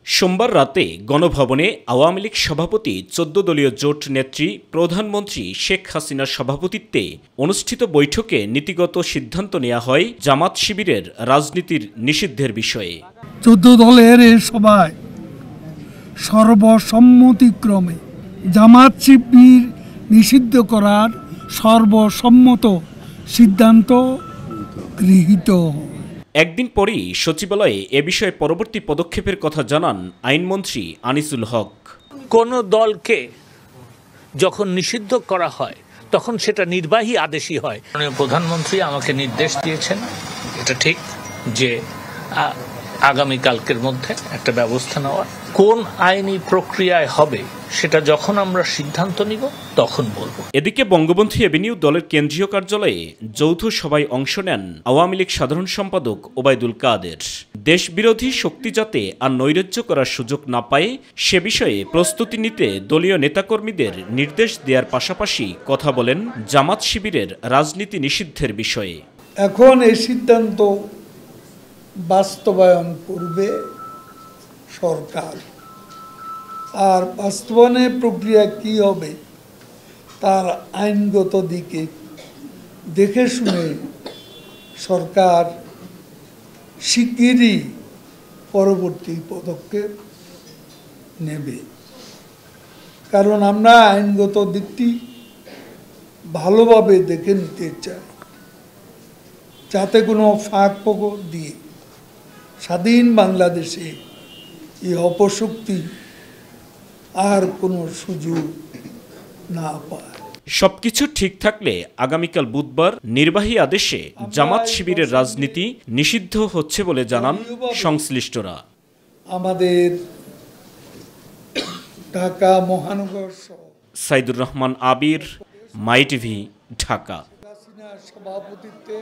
সোমবার রাতে গণভবনে আওয়ামী লীগ সভাপতি ১৪ দলীয় জোট নেত্রী প্রধানমন্ত্রী শেখ হাসিনার সভাপতিত্বে অনুষ্ঠিত বৈঠকে নীতিগত সিদ্ধান্ত নেওয়া হয় জামাত শিবিরের রাজনীতির নিষিদ্ধের বিষয়ে। ১৪ দলের এই সভায় সর্বসম্মতিক্রমে জামাত শিবির নিষিদ্ধ করার সর্বসম্মত সিদ্ধান্ত গৃহীত। একদিন পরেই সচিবালয়ে এ বিষয়ে পরবর্তী পদক্ষেপের কথা জানান আইনমন্ত্রী আনিসুল হক। কোন দলকে যখন নিষিদ্ধ করা হয় তখন সেটা নির্বাহী আদেশই হয়। প্রধানমন্ত্রী আমাকে নির্দেশ দিয়েছেন, এটা ঠিক যে আগামীকালকের মধ্যে একটা ব্যবস্থা নেওয়া। কোন আইনি প্রক্রিয়ায় হবে সেটা যখন আমরা সিদ্ধান্ত নিব তখন বলবো। এদিকে বঙ্গবন্ধু এভিনিউ দলের কেন্দ্রীয় কার্যালয়ে যৌথ সভায় অংশ নেন আওয়ামী লীগ সাধারণ সম্পাদক ওবায়দুল কাদের। দেশবিরোধী শক্তি যাতে আর নৈরাজ্য করার সুযোগ না পায় সে বিষয়ে প্রস্তুতি নিতে দলীয় নেতাকর্মীদের নির্দেশ দেওয়ার পাশাপাশি কথা বলেন জামাত শিবিরের রাজনীতি নিষিদ্ধের বিষয়ে। এখন এই সিদ্ধান্ত বাস্তবায়ন করবে সরকার, আর বাস্তবায়নের প্রক্রিয়া কি হবে তার আইনগত দিকে দেখে শুনে সরকার শিগগিরই পরবর্তী পদক্ষেপ নেবে। কারণ আমরা আইনগত দিকটি ভালোভাবে দেখে নিতে চাই, যাতে কোনো ফাঁক ফোকর দিয়ে স্বাধীন বাংলাদেশে এই অপশক্তি আর কোনো সুযোগ না পায়। সবকিছু ঠিক থাকলে আগামীকাল বুধবার নির্বাহী আদেশে জামাত শিবিরের রাজনীতি নিষিদ্ধ হচ্ছে বলে জানান সংশ্লিষ্টরা। আমাদের ঢাকা মহানগর সাইদুর রহমান আবির, মাই টিভি, ঢাকা। সভাপতিত্বে